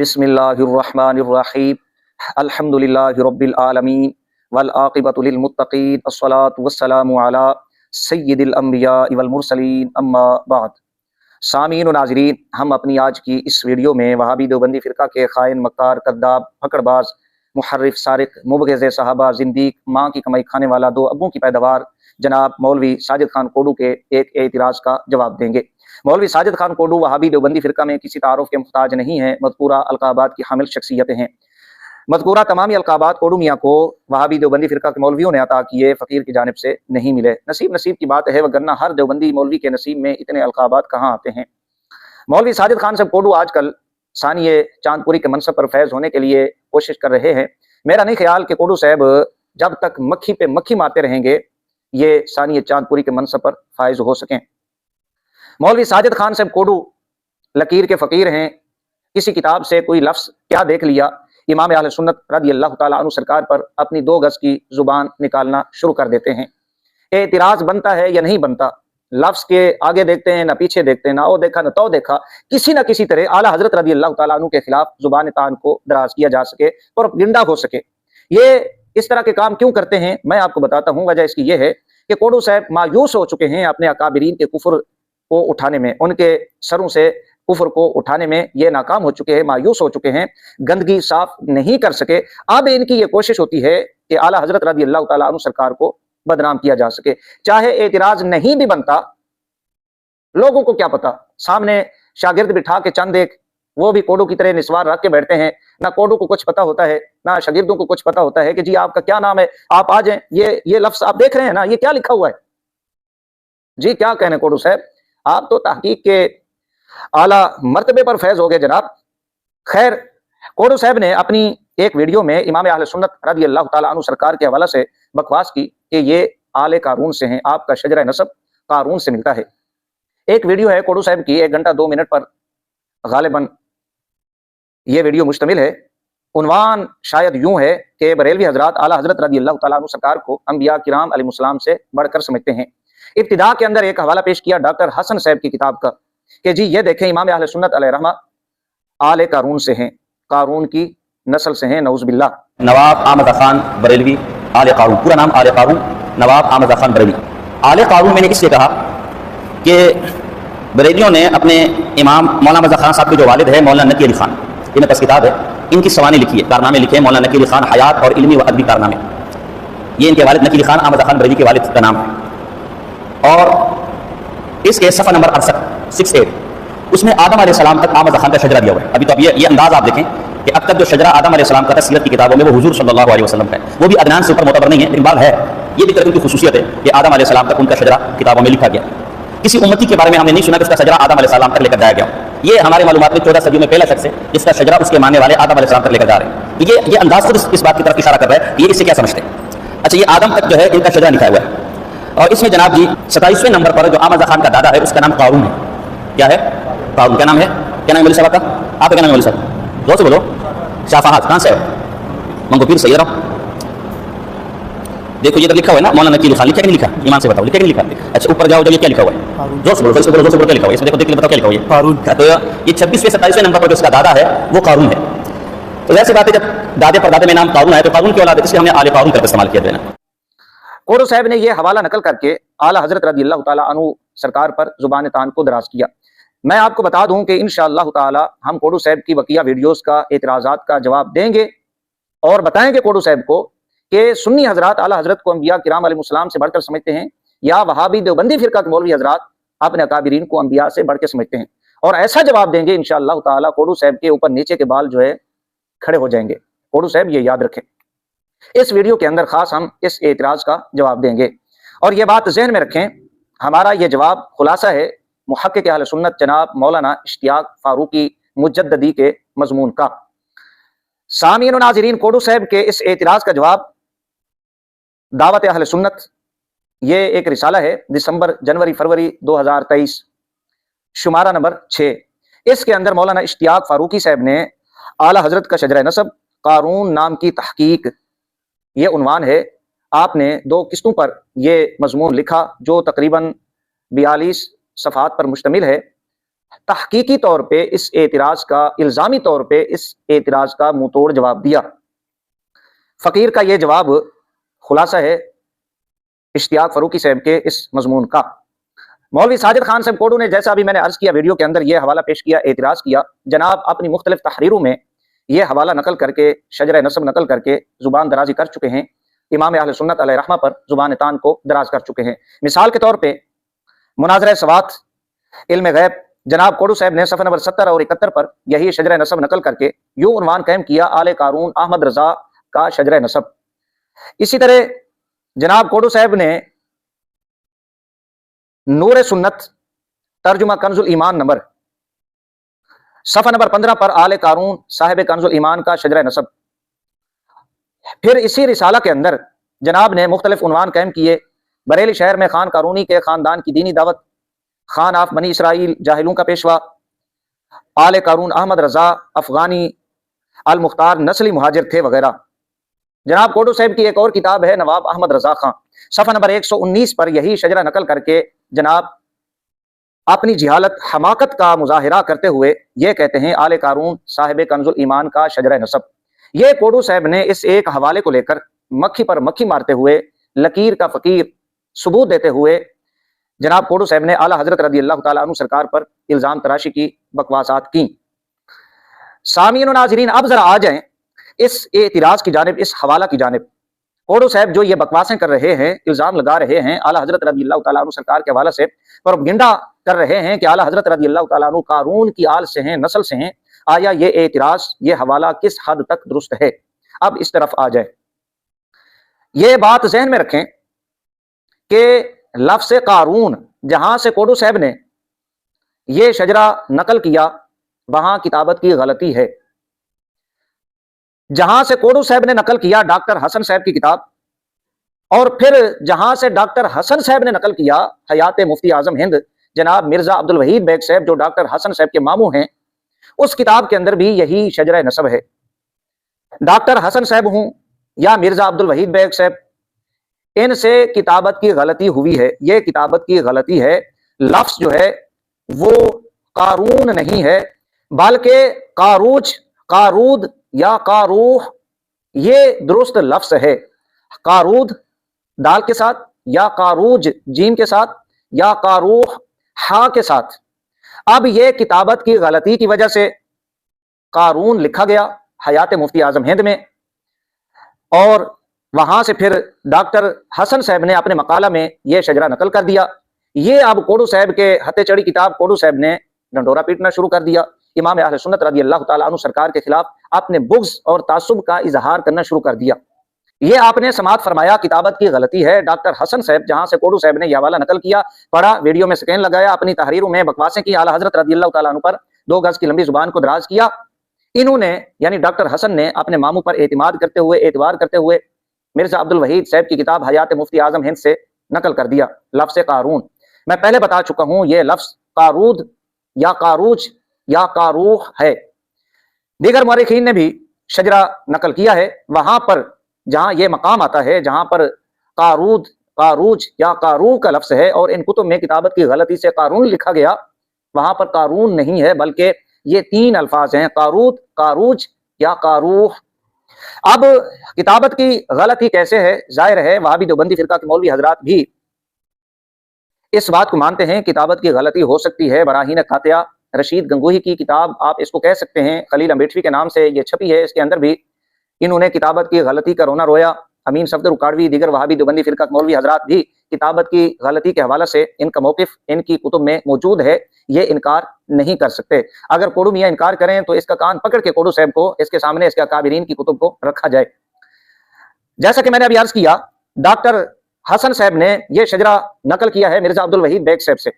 बिस्मिल्लाहिर्रहमानिर्रहीम अल्हम्दुलिल्लाहि रब्बिल आलमीन वल्आक़िबतु लिलमुत्तक़ीन अस्सलातु वस्सलामु अला सय्यिदिल अंबिया वल मुरसलीन अम्मा बाद। सामीन व नाज़रीन, हम अपनी आज की इस वीडियो में वहाबी देवबंदी फ़िरका के ख़ाइन, मक्कार, कद्दाब, फकड़बाज, मुहर्रिफ, सारिक, मुबग़िज़ सहाबा, ज़िंदीक़, माँ की कमाई खाने वाला, दो अब्बों की पैदावार जनाब मौलवी साजिद खान कोडू के एक एतराज़ का जवाब देंगे। मौलवी साजिद खान कोडू वहाबी देवबंदी फ़िरका में किसी तारुफ के मुहताज नहीं है, मज़कूरा अलक़ाबात की हामिल शख्सियतें हैं। मज़कूरा तमामी अलक़ाबात कोडू मियाँ को वहाबी देवबंदी फ़िरका के मौलवियों ने अता किए, फ़कीर की जानिब से नहीं मिले। नसीब की बात है, वगरना हर देवबंदी मौलवी के नसीब में इतने अलक़ाबात कहाँ आते हैं। मौलवी साजिद खान साहब कोडू आजकल सानिए चांदपुरी के मनसब पर फैज़ होने के लिए कोशिश कर रहे हैं। मेरा नहीं ख्याल कि कोडू साहब जब तक मक्खी पे मक्खी मारते रहेंगे ये सानिए चांदपुरी के मनसब पर फायज हो सकें। मौलवी साजिद खान साहब कोडू लकीर के फ़कीर हैं। किसी किताब से कोई लफ्ज़ क्या देख लिया, इमाम अहले सुन्नत रज़ियल्लाहु ताला अन्हु सरकार पर अपनी 2 गज़ की ज़ुबान निकालना शुरू कर देते हैं। एतराज़ बनता है या नहीं बनता, लफ्ज़ के आगे देखते हैं ना पीछे देखते हैं, ना ओ देखा ना तो देखा, किसी ना किसी तरह आला हज़रत रज़ियल्लाहु ताला अन्हु के खिलाफ ज़ुबान तान को दराज किया जा सके और गिंडा हो सके। ये इस तरह के काम क्यों करते हैं, मैं आपको बताता हूँ। वजह इसकी ये है कि कोडू साहब मायूस हो चुके हैं अपने अकाबिरीन के कुफ्र को उठाने में, उनके सरों से कुफ्र को उठाने में ये नाकाम हो चुके हैं, मायूस हो चुके हैं, गंदगी साफ नहीं कर सके। अब इनकी ये कोशिश होती है कि आला हज़रत रज़ियल्लाहु ताला अन्हु सरकार को बदनाम किया जा सके। चाहे एतराज नहीं भी बनता, लोगों को क्या पता, सामने शागिर्द बिठा के चंद एक वो भी कोडू की तरह निस्वार रख के बैठते हैं, ना कोडू को कुछ पता होता है ना शागिर्दों को कुछ पता होता है कि जी आपका क्या नाम है, आप आ जाएं, ये लफ्ज़ आप देख रहे हैं ना, ये क्या लिखा हुआ है जी, क्या कहने कोडू साहब, आप तो तहकीक के आला मर्तबे पर फैज हो गए जनाब। खैर, कोडू साहब ने अपनी एक वीडियो में इमाम अहले सुन्नत रज़ियल्लाहु ताला अन्हु सरकार के हवाले से बकवास की कि ये आले कारून से हैं, आपका शजरा नसब कारून से मिलता है। एक वीडियो है कोडू साहब की 1 घंटा 2 मिनट पर गालिबन ये वीडियो मुश्तमिल है। उन्वान शायद यूं है कि बरेलवी हजरात आला हज़रत रज़ियल्लाहु ताला अन्हु सरकार को अंबिया किराम अलैहिस्सलाम से बढ़कर समझते हैं। इब्तिदा के अंदर एक हवाला पेश किया डॉक्टर हसन साहब की किताब का कि जी ये देखें, इमाम अहले सुन्नत अलैहिर्रहमा आले कारून से हैं, कारून की नस्ल से हैं, नऊज़ बिल्लाह। नवाब आमद खान बरेलवी आले कारून, पूरा नाम आले कारून, नवाब आमद खान बरेलवी। आले कारून मैंने इसलिए कहा कि बरेलियों ने अपने इमाम मौलाना मज़ा खान साहब के जो वालिद है मौलाना नकी अली खान, ये मेरे पास किताब है, इनकी सवानी लिखी है, कारनामे लिखे हैं मौलाना नकी अली खान, हयात और इल्मी व अदबी कारनामे। ये इनके वालिद नकी अली खान आमद खान बरेली के वालिद का नाम है। और इसके सफ़ा नंबर 68 उसमें आदम अलैहिस्सलाम तक आमद खान का शजरा दिया हुआ है। अभी तो अब ये अंदाज आप देखें कि अब तक जो शजरा आदम अलैहिस्सलाम का सीरत की किताबों में वो हुजूर सल्लल्लाहु अलैहि वसल्लम का है, वो भी अदनान से ऊपर मोतबर नहीं है, लेकिन बात है ये भी उनकी खुसूसियत है कि आदम अलैहिस्सलाम तक उनका शजरा किताबों में लिखा गया। किसी उम्मती के बारे में हमने नहीं सुना कि उसका शजरा आदम अलैहिस्सलाम तक लेकर जाया गया। ये हमारे मालूमात में 14 सदियों में पहला शख्स है जिसका शजरा उसके मानने वाले आदम अलैहिस्सलाम तक लेकर जा रहे हैं। ये अंदाज खुद इस बात की तरफ इशारा कर रहा है कि ये इससे क्या समझते हैं। अच्छा, ये आदम तक जो है इनका शजरा लिखा हुआ है और इसमें जनाब जी 27वें नंबर पर जो आमद खान का दादा है उसका नाम कारून है। क्या है? कारून। क्या नाम है? क्या नाम है मौलवी साहब का? आपका क्या नाम है मौलवी साहब? जोर से बोलो। शाफाहात। कहाँ से है? मंगोपीर से। देखो ये तो लिखा हुआ है ना मौलाना नकी अली खान, लिखा कि नहीं लिखा? ईमान से बताओ, लिखा कि नहीं लिखा? अच्छा ऊपर जाओ, ये क्या लिखा हुआ है? जोर से बोलो, जोर से बोलो, क्या लिखा हुआ है? इसमें देखो, देख के बताओ क्या लिखा हुआ है? कारून। तो ये 26वें 27वें नंबर पर जो उसका दादा है वो कारून है। तो वैसी बात है, जब दादे परदादे में नाम कारून है तो कारून की औलाद है, इसलिए हमने आले कारून का इस्तेमाल किया है। कोडू साहब ने यह हवाला नकल करके आला हज़रत रज़ियल्लाहु ताला अन्हु सरकार पर ज़ुबान तान को दराज किया। मैं आपको बता दूं कि इंशाअल्लाह ताला हम कोडू साहब की वकिया वीडियोस का, एतराज़ात का जवाब देंगे और बताएंगे कोडू साहब को कि सुन्नी हजरात आला हज़रत को अंबिया किराम अलैहिस्सलाम से बढ़कर समझते हैं या वहाबी देवबंदी फ़िरका के मौलवी हजरात अपने अकाबिरीन को अंबिया से बढ़ के समझते हैं। और ऐसा जवाब देंगे इंशाअल्लाह ताला, कोडू साहब के ऊपर नीचे के बाल जो है खड़े हो जाएंगे। कोडू साहब ये याद रखें, इस वीडियो के अंदर खास हम इस एतराज़ का जवाब देंगे। और ये बात जहन में रखें, हमारा ये जवाब खुलासा है मुहक्किक अहले सुन्नत जनाब मौलाना इश्तियाक फारूकी मुजद्ददी के मजमून का। सामीन व नाज़रीन, कोडू साहब के इस एतराज़ का जवाब दावत अहले सुन्नत, ये एक रिसाला है, दिसंबर जनवरी फरवरी 2023, शुमारा नंबर 6। इसके अंदर मौलाना इश्तियाक फारूकी साहब ने आला हज़रत का शजरा नसब कारून नाम की तहकीक, ये उन्वान है। आपने 2 किस्तों पर यह मजमून लिखा जो तकरीबन 42 सफ़हात पर मुश्तमिल है। तहकीकी तौर पे इस एतराज का, इल्जामी तौर पे इस एतराज का मुंह तोड़ जवाब दिया। फकीर का यह जवाब खुलासा है इश्तियाक फरूकी साहब के इस मजमून का। मौलवी साजिद खान साहब कोडू ने, जैसा अभी मैंने अर्ज किया वीडियो के अंदर, यह हवाला पेश किया, एतराज किया। जनाब अपनी मुख्तलिफ तहरीरों में यह हवाला नकल करके, शजर नसब नकल करके जुबान दराजी कर चुके हैं, इमाम अहले सुन्नत अलैहि रहमा पर जुबान तान को दराज कर चुके हैं। मिसाल के तौर पे मुनाज़रा सवात इल्म गैब, जनाब कोडू साहब ने सफ़ा नंबर 70 और 71 पर यही शजर नसब नकल करके यूं उन्वान कायम किया, आले कारून अहमद रजा का शजर नसब। इसी तरह जनाब कोडू साहब ने नूर सुन्नत तर्जुमा कंजुल ईमान नंबर सफ़ा नंबर 15 पर आले कारून साहिब कंजुल ईमान का शजर नसब। फिर इसी रिसाला के अंदर जनाब ने मुख्तलिफ उन्वान कायम किए, बरेली शहर में खान कारूनी के खानदान की दीनी दावत, खान आफ बनी इसराइल जाहिलों का पेशवा, आले कारून अहमद रजा अफगानी अल मुख्तार नस्ली मुहाजिर थे वगैरह। जनाब कोडू साहब की एक और किताब है नवाब अहमद रजा खां, सफ़ा नंबर 119 पर यही शजरा नकल करके जनाब अपनी जिहालत हमाकत का मुजाहिरा करते हुए ये कहते हैं, आले कारून साहिब कंजुल ईमान का शजरा नसब। ये कोडू साहब ने इस एक हवाले को लेकर मक्खी पर मक्खी मारते हुए, लकीर का फकीर सबूत देते हुए जनाब कोडू साहब ने आला हजरत रदी अल्लाह तआला अन्हु सरकार पर इल्जाम तराशी की, बकवासात की। सामीन और नाज़रीन, अब जरा आ जाएं इस एतराज की जानिब, इस हवाला की जानिब। कोडू साहब जो ये बकवासें कर रहे हैं, इल्जाम लगा रहे हैं आला हजरत रदी अल्लाह तआला अन्हु सरकार के हवाले से, प्रोपगेंडा कर रहे हैं कि आला हजरत रदी अल्लाह तआला अन्हु कारून की आल से हैं, नस्ल से हैं। आया ये एतराज, ये हवाला किस हद तक दुरुस्त है? अब इस तरफ आ जाए। ये बात जहन में रखें कि लफ्ज़ कारून जहां से कोडू साहब ने ये शजरा नकल किया, वहां किताबत की गलती है। जहां से कोडू साहब ने नकल किया डॉक्टर हसन साहब की किताब, और फिर जहां से डॉक्टर हसन साहब ने नकल किया हयात मुफ्ती आजम हिंद जनाब मिर्जा अब्दुल वहीद बेग साहब, जो डॉक्टर हसन साहब के मामू हैं, उस किताब के अंदर भी यही शजरा नसब है। डॉक्टर हसन साहब हूं या मिर्जा अब्दुल वहीद बेग साहब, इनसे किताबत की गलती हुई है। ये किताबत की गलती है। लफ्ज जो है वो कारून नहीं है, बल्कि कारूज, कारूद या कारूह, ये दुरुस्त लफ्ज है। कारूद दाल के साथ, या कारूज जीम के साथ, या कारूह हा के साथ। अब ये किताबत की गलती की वजह से कारून लिखा गया हयात मुफ्ती आजम हिंद में, और वहां से फिर डॉक्टर हसन साहब ने अपने मकाला में ये शजरा नकल कर दिया। ये अब कोडू साहब के हत्ते चढ़ी किताब कोडू साहब ने डंडोरा पीटना शुरू कर दिया। इमाम अहले सुन्नत रदी अल्लाह तआला अन्हु सरकार के खिलाफ अपने बुग़्ज़ और तासुब का इजहार करना शुरू कर दिया। ये आपने समात फरमाया किताबत की गलती है। डॉक्टर हसन साहब जहां से कोडू साहब ने यह हवाला नकल किया, पढ़ा, वीडियो में स्कैन लगाया, अपनी तहरीरों में बकवासें की, आला हजरत रदी अल्लाह तआला अन्हु पर 2 गज की लंबी जुबान को दराज किया। इन्होंने यानी डॉक्टर हसन ने अपने मामू पर एतमाद करते हुए, एतबार करते हुए मिर्जा अब्दुल वहीद साहब की किताब हयात मुफ्ती आजम हिंद से नकल कर दिया लफ्ज़ कारून। मैं पहले बता चुका हूं, यह लफ्ज़ कारूद या कारूज या कारूह है। दीगर मौरिखीन ने भी शजरा नकल किया है। वहां पर जहां यह मकाम आता है, जहां पर कारूद, कारूज या कारूह का लफ्ज़ है और इन कुतुब में किताबत की गलती से कारून लिखा गया, वहां पर कारून नहीं है, बल्कि ये 3 अल्फाज हैं, कारूद, कारूज या कारूह। अब किताबत की गलती कैसे है? जाहिर है वहाबी देवबंदी फिरका के मौलवी हजरात भी इस बात को मानते हैं किताबत की गलती हो सकती है। बराहीन कातिया रशीद गंगोही की किताब आप इसको कह सकते हैं, खलील अम्बेडवी के नाम से ये छपी है। इसके अंदर भी इन्होंने किताबत की गलती का रोना रोया। अमीन सफदर उकाड़वी, दीगर वहाबी देवबंदी फिरका के मौलवी हजरात भी किताबत की गलती के हवाले से इनका मौकिफ इनकी कुतुब में मौजूद है, ये इनकार नहीं कर सकते। अगर कोडू मियाँ इनकार करें तो इसका कान पकड़ के कोडू साहब को इसके सामने इसके अकाबिरीन की कुतुब को रखा जाए। जैसा कि मैंने अभी अर्ज किया, डॉक्टर हसन साहब ने यह शजरा नकल किया है मिर्जा अब्दुल वहीद बेग साहब से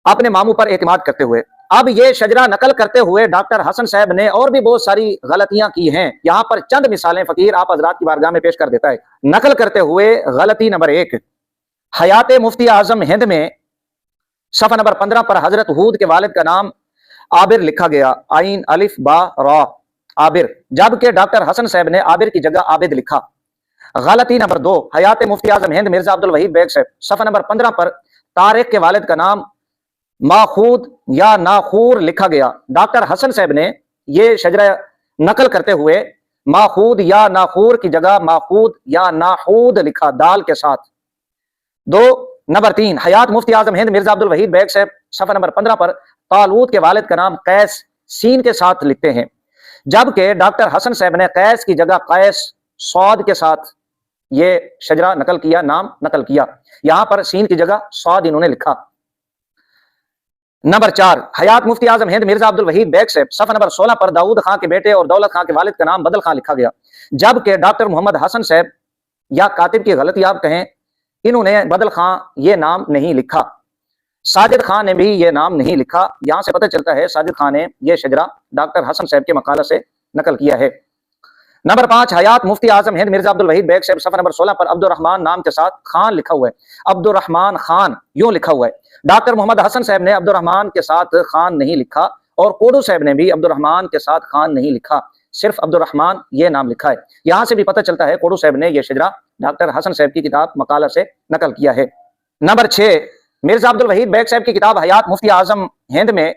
अपने मामू पर एतमाद करते हुए। अब ये शजरा नकल करते हुए डॉक्टर हसन साहब ने और भी बहुत सारी गलतियां की हैं। यहां पर चंद मिसालें फकीर आप हजरात की बारगाह में पेश कर देता है। नकल करते हुए गलती नंबर 1, हयात मुफ्ती आजम हिंद में सफ़ा नंबर 15 पर हजरत हूद के वालिद का नाम आबिर लिखा गया, आइन अलिफ बा रा आबिर, जबकि डॉक्टर हसन साहब ने आबिर की जगह आबिद लिखा। गलती नंबर 2, हयात मुफ्ती आजम हिंद मिर्जा अब्दुल वहीद बेग साहब सफ़ा नंबर 15 पर तारिक के वालिद का नाम माखूद या नाखूर लिखा गया। डॉक्टर हसन साहब ने ये शजरा नकल करते हुए माखूद या नाखूर की जगह माखूद या नाहूद लिखा दाल के साथ। नंबर 3, हयात मुफ्ती आजम हिंद मिर्जा अब्दुल वहीद बैग साहब सफा नंबर 15 पर तालूत के वालिद का नाम कैस सीन के साथ लिखते हैं, जबकि डॉक्टर हसन साहब ने कैस की जगह कैस सौद के साथ ये शजरा नकल किया, नाम नकल किया। यहां पर सीन की जगह सौद इन्होंने लिखा। नंबर 4, हयात मुफ्ती आजम हिंद मिर्जा अब्दुल वहीद बैग साहब सफा नंबर 16 पर दाऊद खां के बेटे और दौलत खां के वालिद का नाम बदल खां लिखा गया, जबकि डॉक्टर मोहम्मद हसन साहब या कातिब की गलती आप कहें, इन्होंने बदल खां ये नाम नहीं लिखा। साजिद खान ने भी ये नाम नहीं लिखा। यहां से पता चलता है साजिद खान ने यह शजरा डॉक्टर हसन साहब के मकाला से नकल किया है। नंबर 5, हयात मुफ्ती आजम हिंद मिर्जा अब्दुल वहीद बैग साहब सफा नंबर 16 पर अब्दुर्रहमान नाम के साथ खान लिखा हुआ है, अब्दुर्रहमान खान यूं लिखा हुआ है। डॉक्टर मोहम्मद हसन साहब ने अब्दुर्रहमान के साथ खान नहीं लिखा और कोडू साहब ने भी अब्दुर्रहमान के साथ खान नहीं लिखा, सिर्फ अब्दुर्रहमान ये नाम लिखा है। यहां से भी पता चलता है कोडू साहब ने यह शजरा डॉक्टर हसन साहब की किताब मकाला से नकल किया है। नंबर 6, मिर्जा अब्दुल वहीद बैग साहब की किताब हयात मुफ्ती आजम हिंद में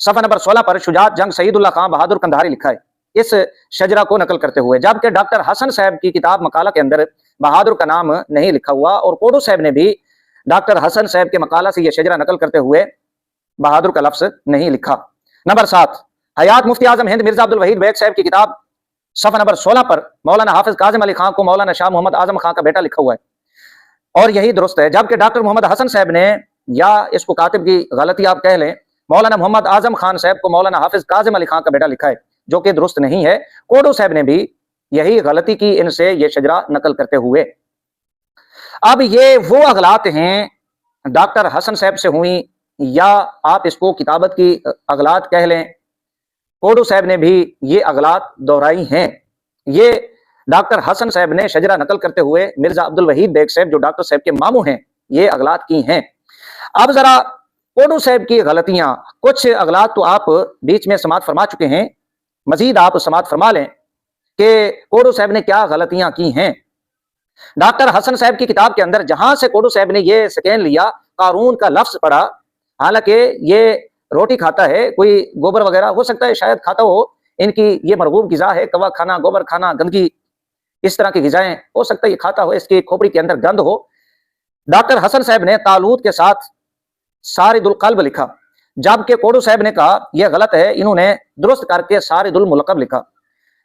सफा नंबर 16 पर शुजात जंग सईदुल्लाह खां बहादुर कंधारी लिखा है, इस शजरा को नकल करते हुए, जबकि डॉक्टर हसन साहब की किताब मकाला के अंदर बहादुर का नाम नहीं लिखा हुआ और कोडू साहब ने भी डॉक्टर हसन साहब के मकाला से यह शजरा नकल करते हुए बहादुर का लफ्ज नहीं लिखा। नंबर 7, हयात मुफ्ती आजम हिंद मिर्जा अब्दुल वहीद बैग साहब की किताब सफा नंबर 16 पर मौलाना हाफिज काजिम अली खां को मौलाना शाह मोहम्मद आजम खां का बेटा लिखा हुआ है और यही दुरुस्त है, जबकि डॉक्टर मोहम्मद हसन साहब ने, या इसको कातिब की गलती आप कह लें, मौलाना मोहम्मद आजम खान साहब को मौलाना हाफिज काजिम अली खां का बेटा लिखा है, जो कि दुरुस्त नहीं है। कोडू साहब ने भी यही गलती की इनसे ये शजरा नकल करते हुए। अब ये वो अगलात हैं डॉक्टर हसन साहब से हुई, या आप इसको किताबत की अगलात कह लें, कोडू साहब ने भी ये अगलात दोहराई हैं। ये डॉक्टर हसन साहब ने शजरा नकल करते हुए मिर्जा अब्दुल वहीद बैग साहब जो डॉक्टर साहब के मामू हैं, ये अगलात की हैं। अब जरा कोडू साहब की गलतियां, कुछ अगलात तो आप बीच में समात फरमा चुके हैं, मजीद आप समात फरमा लें कि कोडू साहब ने क्या गलतियां की हैं। डॉक्टर हसन साहब की किताब के अंदर जहां से कोडू साहब ने ये स्कैन लिया, कारून का लफ्ज पढ़ा, हालांकि ये रोटी खाता है, कोई गोबर वगैरह हो सकता है शायद खाता हो, इनकी ये मरगूब गिजा है, कवा खाना, गोबर खाना, गंदगी, इस तरह की गिजाएं हो सकता है ये खाता हो, इसकी खोपड़ी के अंदर गंद हो। डॉक्टर हसन साहब ने तालूत के साथ सारिदुल कल्ब लिखा, जबकि कोडू साहब ने कहा यह गलत है, इन्होंने दुरुस्त करके सारिदुल मुलकब लिखा।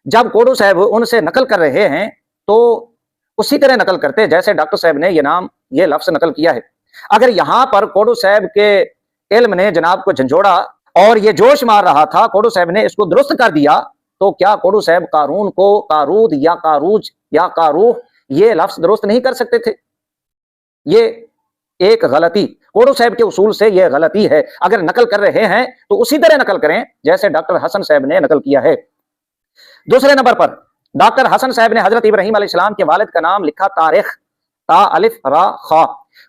जब कोडू साहब उनसे नकल कर रहे हैं तो उसी तरह नकल करते जैसे डॉक्टर साहब ने ये नाम, ये लफ्ज नकल किया है। अगर यहां पर कोडू साहब के इल्म ने जनाब को झंझोड़ा और ये जोश मार रहा था, कोडू साहब ने इसको दुरुस्त कर दिया, तो क्या कोडू साहब कारून को कारूद या कारूज या कारूह ये लफ्ज दुरुस्त नहीं कर सकते थे? ये एक गलती, कोडू साहब के उसूल से यह गलती है। अगर नकल कर रहे हैं तो उसी तरह नकल करें जैसे डॉक्टर हसन साहब ने नकल किया है। दूसरे नंबर पर डॉक्टर हसन साहब ने हजरत इब्राहिम अलैहिस्सलाम के वालिद का नाम लिखा तारीख, ता अलिफ रा खा।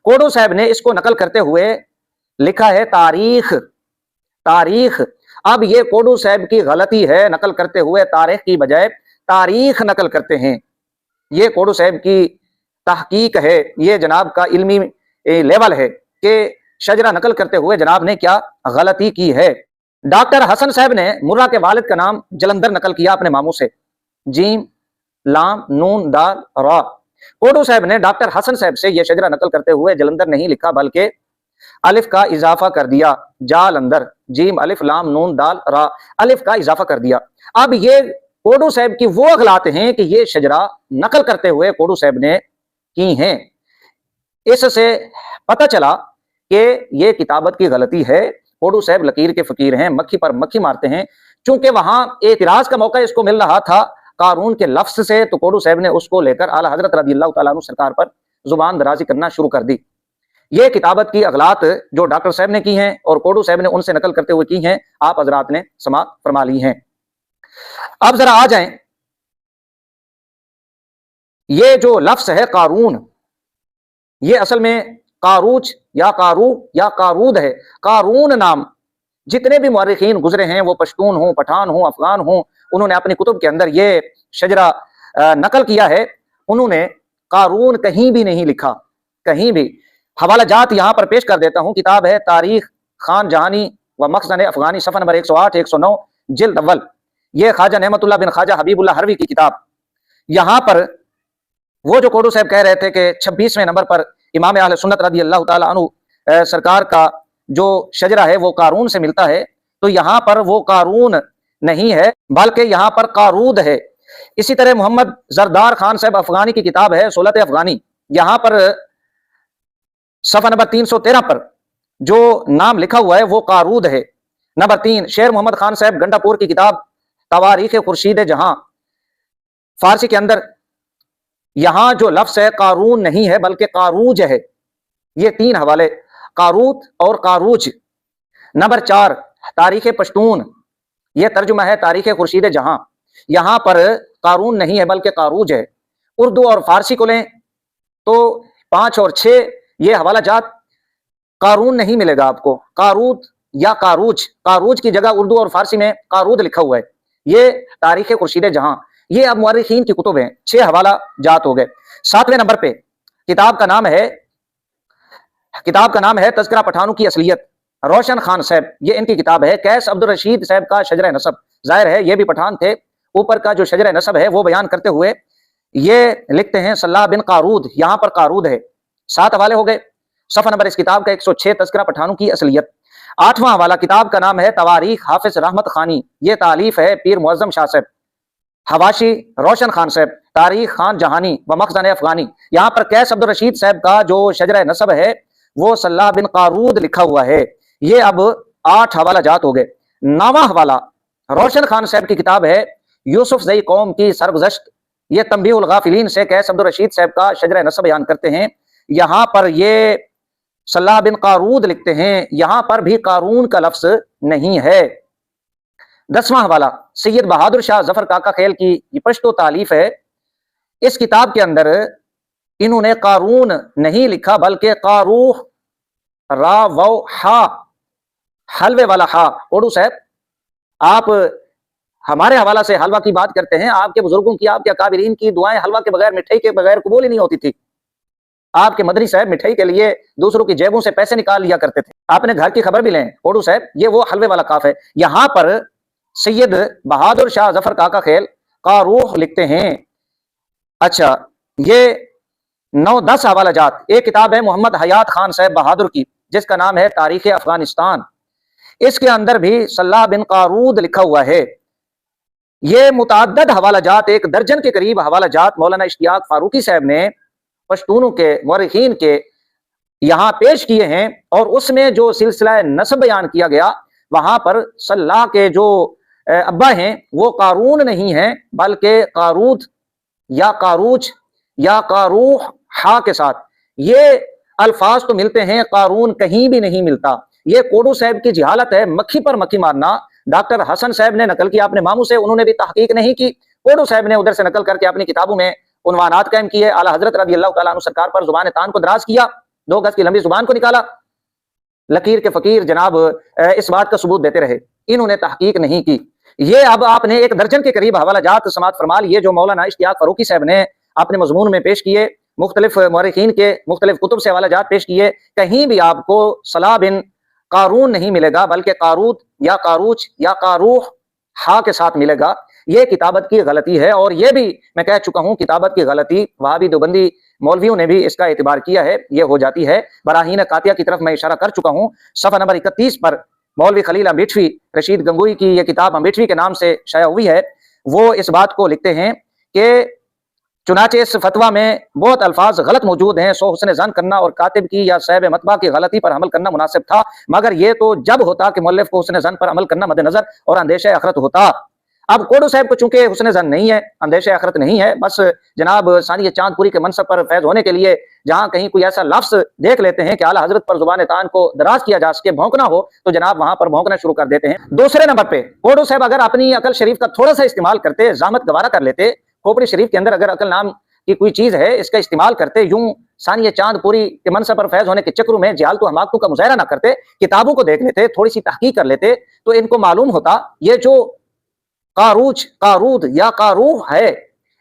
कोडू साहब ने इसको नकल करते हुए लिखा है तारीख, तारीख। अब ये कोडू साहब की गलती है, नकल करते हुए तारीख की बजाय तारीख नकल करते हैं। ये कोडू साहब की तहकीक है, ये जनाब का इल्मी लेवल है कि शजरा नकल करते हुए जनाब ने क्या गलती की है। डॉक्टर हसन साहब ने मुर्रा के वालिद का नाम जलंधर नकल किया अपने मामू से, जीम लाम नून दाल रा। कोडू साहब ने डॉक्टर हसन साहब से यह शजरा नकल करते हुए जलंधर नहीं लिखा, बल्कि अलिफ का इजाफा कर दिया, जालंदर, जीम अलिफ लाम नून दाल रा, अलिफ का इजाफा कर दिया। अब ये कोडू साहब की वो अगलात हैं कि ये शजरा नकल करते हुए कोडू साहब ने की हैं। इससे पता चला कि ये किताबत की गलती है। कोडू साहब लकीर के फकीर हैं, मक्खी पर मक्खी मारते हैं। चूंकि वहां एतराज का मौका इसको मिल रहा था कारून के लफ्ज से, तो कोडू साहब ने उसको लेकर आला हजरत रज़ियल्लाहु तआला अन्हु सरकार पर जुबान दराजी करना शुरू कर दी। ये किताबत की अगलात जो डॉक्टर साहब ने की हैं और कोडू साहब ने उनसे नकल करते हुए की हैं, आप हजरात ने समाअत फरमा ली हैं। अब जरा आ जाएं, ये जो लफ्ज है कारून, ये असल में कारूज या कारू या कारूद है। कारून नाम जितने भी मुअर्रिखीन गुजरे हैं, वो पश्तून हो, पठान हो, अफगान हो, उन्होंने अपनी कुतुब के अंदर ये शजरा नकल किया है। उन्होंने कारून कहीं भी नहीं लिखा, कहीं भी। हवाला जात यहां पर पेश कर देता हूं, किताब है तारीख خان جہانی و مخزن افغانی، صفحہ نمبر 108 109 جلد اول۔ یہ خواجہ نعمت اللہ بن خواجہ حبیب اللہ ہروی کی کتاب۔ یہاں پر وہ جو کوڈو صاحب کہہ رہے تھے کہ 26ویں نمبر پر امام اہل سنت رضی اللہ تعالی عنہ سرکار کا جو شجرہ ہے وہ قارون سے ملتا ہے، تو یہاں پر وہ قارون نہیں ہے بلکہ یہاں پر قارود ہے۔ اسی طرح محمد زردار خان صاحب افغانی کی کتاب ہے سولت افغانی، یہاں پر صفحہ نمبر 313 پر جو نام لکھا ہوا ہے وہ قارود ہے۔ نمبر 3 شیر محمد خان صاحب گنڈا پور کی کتاب تواریخ خورشید جہاں، فارسی کے اندر یہاں جو لفظ ہے قارون نہیں ہے بلکہ قاروج ہے۔ یہ 3 حوالے، قاروت اور قاروج۔ نمبر 4 تاریخ پشتون، یہ ترجمہ ہے تاریخ خورشید جہاں، یہاں پر قارون نہیں ہے بلکہ قاروج ہے۔ اردو اور فارسی کو لیں تو 5 اور 6 یہ حوالہ جات قارون نہیں ملے گا آپ کو، قاروت یا قاروج، قاروج کی جگہ اردو اور فارسی میں قارود لکھا ہوا ہے۔ یہ تاریخ خورشید جہاں، یہ اب مورخین کی کتب ہیں، 6 حوالہ جات ہو گئے۔ 7ویں نمبر پہ کتاب کا نام ہے تذکرہ پٹھانوں کی اصلیت، روشن خان صاحب، یہ ان کی کتاب ہے۔ قیس عبدالرشید صاحب کا شجرہ نسب، ظاہر ہے یہ بھی پٹھان تھے، اوپر کا جو شجرہ نسب ہے وہ بیان کرتے ہوئے یہ لکھتے ہیں صلاح بن قارود، یہاں پر قارود ہے۔ 7 حوالے ہو گئے۔ صفحہ نمبر اس کتاب کا 106 تذکرہ پٹھانوں کی اصلیت۔ 8واں حوالہ کتاب کا نام ہے تواریخ حافظ رحمت خانی، یہ تالیف ہے پیر معظم شاہ صاحب، حواشی روشن خان صاحب، تاریخ خان جہانی و مخزن افغانی، یہاں پر قیس عبدالرشید صاحب کا جو شجرہ نسب ہے وہ صلاح بن قارود لکھا ہوا ہے۔ یہ اب 8 حوالہ جات ہو گئے۔ 9واں حوالہ روشن خان صاحب کی کتاب ہے یوسف زئی قوم کی سرگزشت، یہ تنبیہ الغافلین سے قیس عبدالرشید صاحب کا شجرہ نسب بیان کرتے ہیں، یہاں پر یہ صلاح بن قارود لکھتے ہیں، یہاں پر بھی قارون کا لفظ نہیں ہے۔ 10واں حوالہ سید بہادر شاہ ظفر کاکا خیل کی یہ پشتو تالیف ہے، اس کتاب کے اندر انہوں نے قارون نہیں لکھا بلکہ قاروح، را و ہا، حلوے والا ہا۔ اوڈو صاحب آپ ہمارے حوالہ سے حلوہ کی بات کرتے ہیں، آپ کے بزرگوں کی، آپ کے اکابرین کی دعائیں حلوہ کے بغیر، مٹھائی کے بغیر قبول ہی نہیں ہوتی تھی۔ آپ کے مدنی صاحب مٹھائی کے لیے دوسروں کی جیبوں سے پیسے نکال لیا کرتے تھے۔ آپ نے گھر کی خبر بھی لیں اوڈو صاحب، یہ وہ حلوے والا کاف ہے۔ یہاں پر سید بہادر شاہ ظفر کاکا خیل قاروح لکھتے ہیں۔ اچھا، یہ 9-10 حوالہ جات۔ ایک کتاب ہے محمد حیات خان صاحب بہادر کی جس کا نام ہے تاریخ افغانستان، اس کے اندر بھی صلاح بن قارود لکھا ہوا ہے۔ یہ متعدد حوالہ جات، 1 درجن کے قریب حوالہ جات مولانا اشتیاق فاروقی صاحب نے پشتونوں کے مورخین کے یہاں پیش کیے ہیں، اور اس میں جو سلسلہ نسب بیان کیا گیا وہاں پر صلاح کے جو ابا ہیں وہ قارون نہیں ہیں بلکہ قارود یا قاروج یا قاروح ہا کے ساتھ یہ الفاظ تو ملتے ہیں، قارون کہیں بھی نہیں ملتا۔ یہ کوڈو صاحب کی جہالت ہے، مکھی پر مکھی مارنا۔ ڈاکٹر حسن صاحب نے نقل کیا اپنے ماموں سے، انہوں نے بھی تحقیق نہیں کی، کوڈو صاحب نے ادھر سے نقل کر کے اپنی کتابوں میں عنوانات قائم کیے، اعلیٰ حضرت رضی اللہ تعالیٰ عنہ سرکار پر زبان تان کو دراز کیا، 2 گز کی لمبی زبان کو نکالا، لکیر کے فقیر جناب اس بات کا ثبوت دیتے رہے، انہوں نے تحقیق نہیں کی۔ یہ اب آپ نے 1 درجن کے قریب حوالہ جات سماعت فرما لیے جو مولانا اشتیاق فاروقی صاحب نے اپنے مضمون میں پیش کیے، مختلف مورخین کے مختلف کتب سے حوالہ جات پیش کیے، کہیں بھی آپ کو صلاح بن قارون نہیں ملے گا بلکہ قاروت یا قاروچ یا قاروح ہا کے ساتھ ملے گا۔ یہ کتابت کی غلطی ہے، اور یہ بھی میں کہہ چکا ہوں کتابت کی غلطی وہابی دیوبندی مولویوں نے بھی اس کا اعتبار کیا ہے، یہ ہو جاتی ہے۔ براہین قاطعہ کی طرف میں اشارہ کر چکا ہوں، صفحہ نمبر 31 پر مولوی خلیل امبیٹوی رشید گنگوئی کی یہ کتاب امبیٹوی کے نام سے شائع ہوئی ہے، وہ اس بات کو لکھتے ہیں کہ چنانچہ اس فتویٰ میں بہت الفاظ غلط موجود ہیں، سو حسن ظن کرنا اور کاتب کی یا صاحب مطبع کی غلطی پر عمل کرنا مناسب تھا، مگر یہ تو جب ہوتا کہ مؤلف کو حسن ظن پر عمل کرنا مد نظر اور اندیشہ آخرت ہوتا۔ اب کوڈو صاحب کو چونکہ حسن ظن نہیں ہے، اندیشہ آخرت نہیں ہے، بس جناب ثانیہ چاند پوری کے منصب پر فیض ہونے کے لیے جہاں کہیں کوئی ایسا لفظ دیکھ لیتے ہیں کہ اعلیٰ حضرت پر زبان تان کو دراز کیا جا سکے، بھونکنا ہو، تو جناب وہاں پر بھونکنا شروع کر دیتے ہیں۔ دوسرے نمبر پہ کوڈو صاحب اگر اپنی عقل شریف کا تھوڑا سا استعمال کرتے، زحمت گوارا کر لیتے، کھوپڑی شریف کے اندر اگر عقل نام کی کوئی چیز ہے اس کا استعمال کرتے، یوں ثانیہ چاند پوری کے منصب پر فیض ہونے کے چکروں میں جہالت و حماقتوں کا مظاہرہ نہ کرتے، کتابوں کو دیکھ لیتے، تھوڑی سی تحقیق کر لیتے، تو ان کو معلوم ہوتا یہ جو قاروچ، قارود یا قاروح ہے،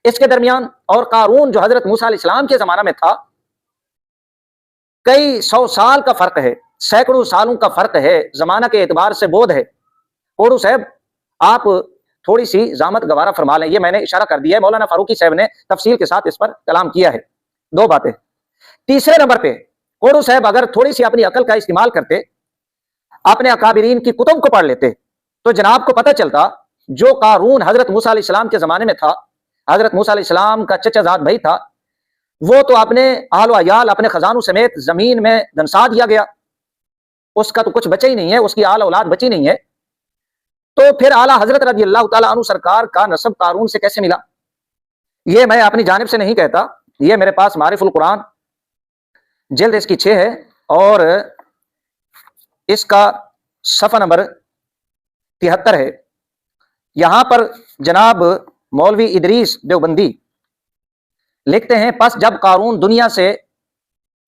اس کے درمیان اور قارون جو حضرت موسیٰ علیہ السلام کے زمانہ میں تھا کئی 100 سال کا فرق ہے۔ सैकड़ों सालों का फर्क है, जमाना के एतबार से बोध है। कोडू साहब आप थोड़ी सी जामत गवारा फरमा लें, ये मैंने इशारा कर दिया है, मौलाना फारूकी साहब ने तफसील के साथ इस पर कलाम किया है। दो बातें। तीसरे नंबर पे कोडू साहब अगर थोड़ी सी अपनी अकल का इस्तेमाल करते, अपने अकाबिरीन की कुतुब को पढ़ लेते, तो जनाब को पता चलता जो कारून हजरत मूसा अलैहिस्सलाम के जमाने में था, हजरत मूसा अलैहिस्सलाम का चचाजाद भाई था, वो तो अपने आल अयाल अपने खजानों समेत जमीन में धंसा दिया गया, उसका तो कुछ बचा ही नहीं है, उसकी आल औलाद बची नहीं है। तो फिर आला हजरत रज़ी अल्लाह तआला अन्हु सरकार का नसब कारून से कैसे मिला? ये मैं अपनी जानिब से नहीं कहता, ये मेरे पास मारिफुल कुरान जिल्द इसकी 6 है और इसका सफ़ा नंबर 73 है। यहां पर जनाब मौलवी इदरीस देवबंदी लिखते हैं, बस जब कारून दुनिया से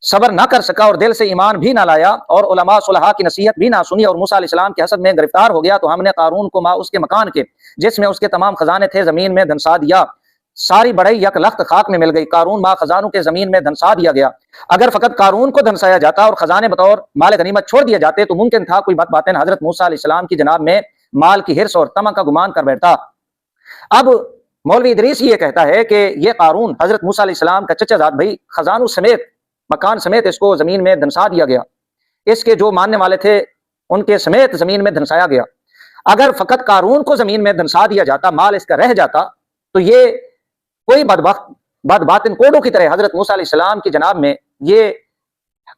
सबर ना कर सका और दिल से ईमान भी ना लाया और उलमा सुलहा की नसीहत भी ना सुनी और मूसा अलैहिस्सलाम के हसद में गिरफ्तार हो गया, तो हमने कारून को उसके मकान के जिसमें उसके तमाम खजाने थे जमीन में धंसा दिया। सारी बड़ई यक लख्त खाक में मिल गई, कारून माँ खजानों के जमीन में धंसा दिया गया। अगर फकत कारून को धंसाया जाता और खजाने बतौर माल गनीमत छोड़ दिए जाते तो मुमकिन था कोई बातें हजरत मूसा अलैहिस्सलाम की जनाब में माल की हिर्स और तमा का गुमान कर बैठता। अब मौलवी इदरीस ये कहता है कि ये कारून हजरत मूसा अलैहिस्सलाम का चचाजाद भाई, खजानों समेत मकान समेत इसको जमीन में धंसा दिया गया, इसके जो मानने वाले थे उनके समेत जमीन में धंसाया गया। अगर फकत कारून को जमीन में धंसा दिया जाता, माल इसका रह जाता, तो ये कोई बदबातिन कोडों की तरह हजरत मूसा अलैहिस्सलाम की जनाब में ये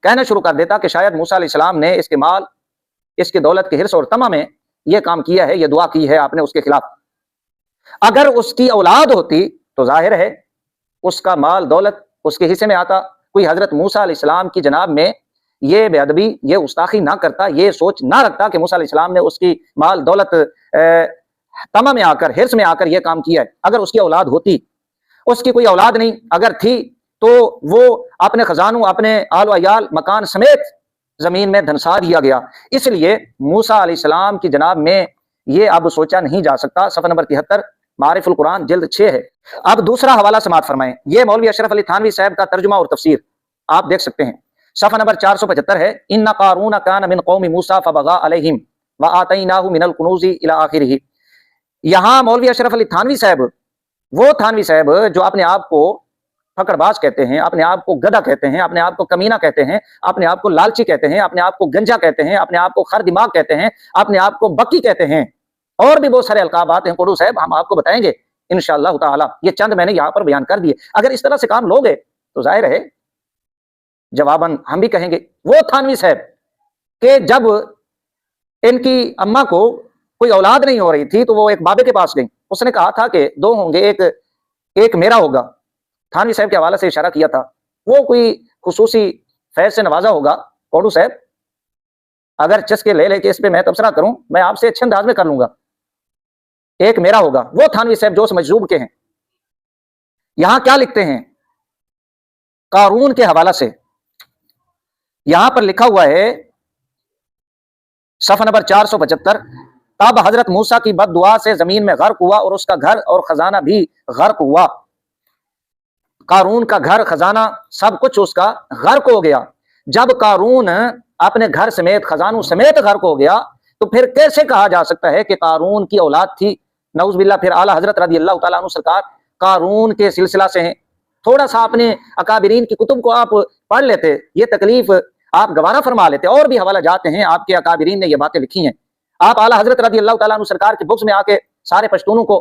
कहना शुरू कर देता कि शायद मूसा अलैहिस्सलाम ने इसके माल, इसके दौलत के हिर्स और तमा में ये काम किया है, ये दुआ की है आपने उसके खिलाफ। अगर उसकी औलाद होती तो जाहिर है उसका माल दौलत उसके हिस्से में आता। कोई हजरत मूसा अलैहिस्सलाम की जनाब में ये बेअदबी, ये गुस्ताखी ना करता, ये सोच ना रखता कि मूसा अलैहिस्सलाम ने उसकी माल दौलत तमा में आकर, हिर्स में आकर यह काम किया है। अगर उसकी औलाद होती, उसकी कोई औलाद नहीं, अगर थी तो वो अपने खजानों, अपने आल अयाल, मकान समेत जमीन में धंसा दिया गया। इसलिए मूसा अलैहिस्सलाम की जनाब में ये अब सोचा नहीं जा सकता। सफ़ा नंबर 73 मारिफुल कुरान जिल्द 6 है। अब दूसरा हवाला समात फरमाएं, ये मौलवी अशरफ अली थानवी साहब का तर्जुमा और तफसीर आप देख सकते हैं। सफ़ा नंबर 475 है, इन्ना कारून कान मिन कौमी मूसा फबगा अलैहिम व आतैनाहु मिनल कुनूज़ि इला आखिरिही। यहाँ मौलवी अशरफ अली थानवी साहब, वो थानवी साहब जो अपने आप को फकड़बाज कहते हैं, अपने आप को गधा कहते हैं, अपने आप को कमीना कहते हैं, अपने आप को लालची कहते हैं, अपने आप को गंजा कहते हैं, अपने आप को खर दिमाग कहते हैं, अपने आप को बक्की कहते हैं, और भी बहुत सारे अलकाबात हैं कोडू साहब, हम आपको बताएंगे इंशाअल्लाह ताला। ये चंद मैंने यहाँ पर बयान कर दिए। अगर इस तरह से काम लोगे तो जाहिर है जवाबन हम भी कहेंगे वो थानवी साहब कि जब इनकी अम्मा को कोई औलाद नहीं हो रही थी तो वो एक बाबे के पास गई, उसने कहा था कि 2 होंगे, एक मेरा होगा। थानवी साहब के हवाले से इशारा किया था, वो कोई खुसूसी फैज से नवाजा होगा। कोडू साहब अगर चस्के ले लेके इस पे मैं तबसरा करूं, मैं आपसे अच्छे अंदाज में कर लूंगा, एक मेरा होगा। वो थानवी साहब जो मजजूब के हैं, यहां क्या लिखते हैं कारून के हवाला से, यहां पर लिखा हुआ है सफ़ा नंबर 475, तब हजरत मूसा की बददुआ से जमीन में गर्क हुआ और उसका घर और खजाना भी गर्क हुआ। कारून का घर, खजाना, सब कुछ उसका गर्क हो गया। जब कारून अपने घर समेत, खजानों समेत गर्क हो गया, तो फिर कैसे कहा जा सकता है कि कारून की औलाद थी? नऊज़ बिल्लाह। फिर आला हजरत रज़ी अल्लाह तआला अन्हु सरकार कारून के सिलसिला से हैं। थोड़ा सा अपने अकाबिरीन की कुतुब को आप पढ़ लेते, ये तकलीफ आप गवारा फरमा लेते। और भी हवाला जाते हैं, आपके अकाबिरीन ने ये बातें लिखी हैं। आप आला हजरत रज़ी अल्लाह तआला अन्हु सरकार की बुक्स में आके सारे पश्तूनों को,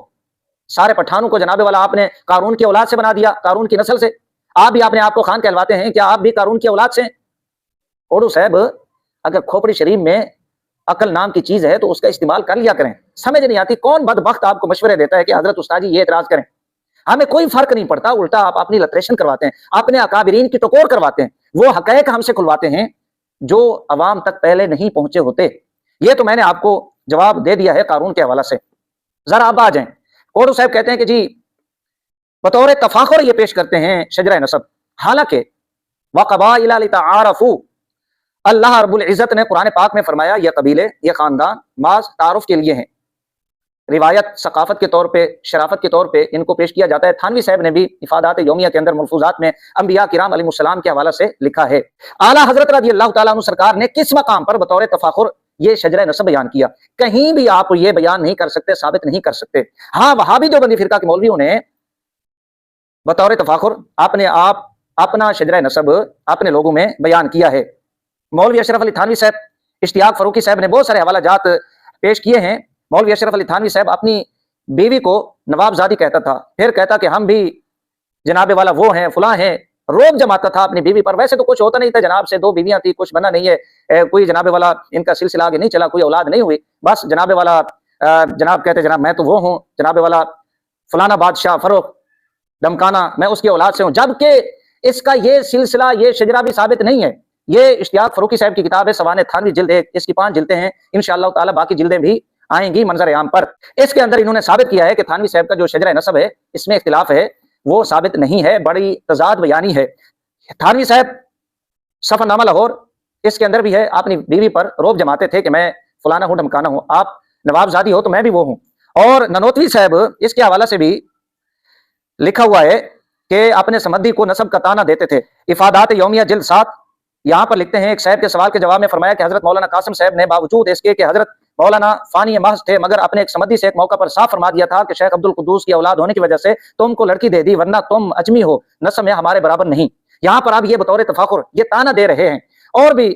सारे पठानों को जनाबे वाला आपने कारून की औलाद से बना दिया, कारून की नस्ल से। आप भी अपने आप को खान कहलवाते हैं, क्या आप भी कारून की औलाद से? ओडू साहब अगर खोपड़ी शरीफ में अकल नाम की चीज है तो उसका इस्तेमाल कर लिया करें। समझ नहीं आती कौन बदबख्त आपको मशवरे देता है कि हजरत उस्ताद जी ये एतराज करें। हमें कोई फर्क नहीं पड़ता, उल्टा आप अपनी लतरेशन करवाते हैं, अपने अकाबिरीन की टकोर करवाते हैं, वो हकैक हमसे खुलवाते हैं जो अवाम तक पहले नहीं पहुंचे होते। ये तो मैंने आपको जवाब दे दिया है कारून के हवाला से। जरा अब आ जाएं, कोडू साहब कहते हैं कि जी बतौर तफाखुर ये पेश करते हैं शजरा नसब, हालांकि वक़बाइला लितआरफू, अल्लाह रब्बुल इज़्ज़त ने कुरान पाक में फरमाया ये कबीले, ये खानदान माज तारुफ के लिए हैं। روایت ثقافت کے طور پہ، شرافت کے طور پہ ان کو پیش کیا جاتا ہے۔ تھانوی صاحب نے بھی افادات یومیہ کے اندر ملفوظات میں انبیاء کرام علیہ السلام کے حوالہ سے لکھا ہے۔ اعلیٰ حضرت رضی اللہ تعالیٰ عنہ سرکار نے کس مقام پر بطور تفاخر یہ شجرہ نسب بیان کیا؟ کہیں بھی آپ یہ بیان نہیں کر سکتے، ثابت نہیں کر سکتے۔ ہاں، وہابی دیوبندی فرقہ کے مولویوں نے بطور تفاخر اپنا شجرہ نسب اپنے لوگوں میں بیان کیا ہے۔ مولوی اشرف علی تھانوی صاحب، اشتیاق فاروقی صاحب نے بہت سارے حوالہ جات پیش کیے ہیں۔ مولوی اشرف علی تھانوی صاحب اپنی بیوی کو نواب زادی کہتا تھا، پھر کہتا کہ ہم بھی جناب والا وہ ہیں، فلاں ہیں، روب جماتا تھا اپنی بیوی پر۔ ویسے تو کچھ ہوتا نہیں تھا جناب سے، 2 بیویاں تھی، کچھ بنا نہیں ہے، کوئی جناب والا ان کا سلسلہ آگے نہیں چلا، کوئی اولاد نہیں ہوئی، بس جناب والا جناب کہتے جناب میں تو وہ ہوں، جناب والا فلانا بادشاہ فروخ دمکانا میں اس کی اولاد سے ہوں، جبکہ اس کا یہ سلسلہ، یہ شجرہ بھی ثابت نہیں ہے۔ یہ اشتیاق فاروقی صاحب کی کتاب ہے سوانح تھانوی جلد 1، اس کی 5 جلدیں ہیں، انشاءاللہ تعالی باقی جلدیں بھی آئیں گی منظر عام پر۔ اس کے اندر انہوں نے ثابت کیا ہے کہ تھانوی صاحب کا جو شجرہ نسب ہے اس میں اختلاف ہے، وہ ثابت نہیں ہے، بڑی تضاد بیانی ہے۔ تھانوی صاحب سفر نامہ لاہور، اس کے اندر بھی ہے، اپنی بیوی پر روب جماتے تھے کہ میں فلانا ہوں، ڈمکانا ہوں، آپ نواب زادی ہو تو میں بھی وہ ہوں۔ اور ننوتوی صاحب اس کے حوالہ سے بھی لکھا ہوا ہے کہ اپنے سمدی کو نسب کا تانا دیتے تھے۔ افادات یومیہ جلد 7 یہاں پر لکھتے ہیں، ایک صاحب کے سوال کے جواب میں فرمایا کہ حضرت مولانا قاسم صاحب نے باوجود اس کے کہ حضرت مولانا فانی محض تھے، مگر اپنے ایک سمدی سے ایک موقع پر صاف فرما دیا تھا کہ شیخ عبد القدوس کی اولاد ہونے کی وجہ سے تم کو لڑکی دے دی، ورنہ تم اجمی ہو، نسب میں ہمارے برابر نہیں۔ یہاں پر آپ یہ بطور تفاخر یہ تانا دے رہے ہیں، اور بھی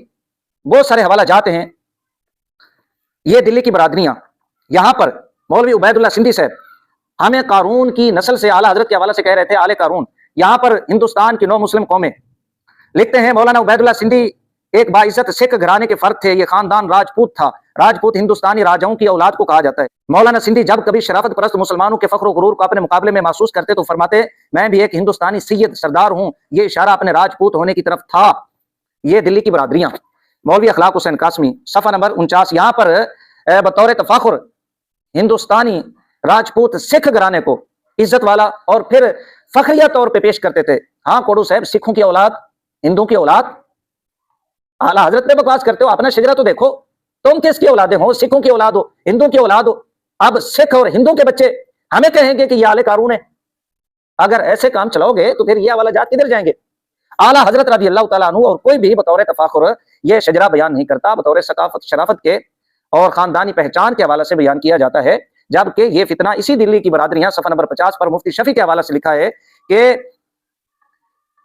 بہت سارے حوالہ جاتے ہیں۔ یہ دلی کی برادریاں، یہاں پر مولوی عبید اللہ سندھی صاحب ہمیں قارون کی نسل سے اعلیٰ حضرت کے حوالہ سے کہہ رہے تھے، آل قارون۔ یہاں پر ہندوستان کی 9 مسلم قومیں لکھتے ہیں، مولانا عبید اللہ سندھی ایک باعزت سکھ گھرانے کے فرد تھے، یہ خاندان راجپوت تھا، راجپوت ہندوستانی راجاؤں کی اولاد کو کہا جاتا ہے۔ مولانا سندھی جب کبھی شرافت پرست مسلمانوں کے فخر و غرور کو اپنے مقابلے میں محسوس کرتے تو فرماتے میں بھی ایک ہندوستانی سید سردار ہوں، یہ اشارہ اپنے راجپوت ہونے کی طرف تھا۔ یہ دلی کی برادریاں، مولوی اخلاق حسین قاسمی صفحہ نمبر 49، یہاں پر بطور تفاخر ہندوستانی راجپوت سکھ گھرانے کو عزت والا اور پھر فخریہ طور پہ پیش کرتے تھے۔ ہاں کوڑو صاحب، سکھوں کی اولاد، ہندوؤں کی اولاد، اعلیٰ حضرت پہ بکواس کرتے ہو، اپنا شجرہ تو دیکھو، تم کس کی اولادیں ہو؟ سکھوں کی اولاد ہو، ہندوؤں کی اولاد ہو۔ اب سکھ اور ہندو کے بچے ہمیں کہیں گے کہ یہ آل قارون ہے؟ اگر ایسے کام چلاؤ گے تو پھر یہ حوالہ جات کدھر جائیں گے؟ اعلیٰ حضرت رضی اللہ تعالیٰ عنہ اور کوئی بھی بطور تفاخر یہ شجرہ بیان نہیں کرتا، بطور ثقافت شرافت کے اور خاندانی پہچان کے حوالہ سے بیان کیا جاتا ہے۔ جبکہ یہ فتنہ اسی دلی کی برادریاں صفحہ نمبر 50 پر مفتی شفیع کے حوالہ سے لکھا ہے کہ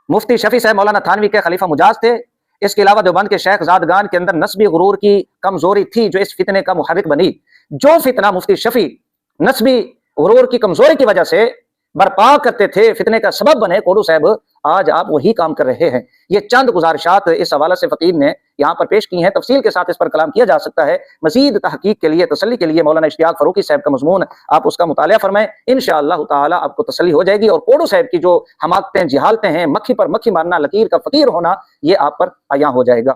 مفتی شفیع صاحب مولانا تھانوی کے خلیفہ مجاز تھے۔ اس کے علاوہ دیوبند کے شیخ زادگان کے اندر نسبی غرور کی کمزوری تھی جو اس فتنے کا محرک بنی۔ جو فتنہ مفتی شفیع نسبی غرور کی کمزوری کی وجہ سے برپا کرتے تھے، فتنے کا سبب بنے، کوڑو صاحب آج آپ وہی کام کر رہے ہیں۔ یہ چند گزارشات اس حوالہ سے فقیر نے یہاں پر پیش کی ہیں، تفصیل کے ساتھ اس پر کلام کیا جا سکتا ہے۔ مزید تحقیق کے لیے، تسلی کے لیے مولانا اشتیاق فاروقی صاحب کا مضمون آپ اس کا مطالعہ فرمائیں، انشاءاللہ تعالی آپ کو تسلی ہو جائے گی، اور کوڑو صاحب کی جو حماقتیں جہالتیں ہیں، مکھی پر مکھی مارنا، لکیر کا فقیر ہونا، یہ آپ پر عیاں ہو جائے گا۔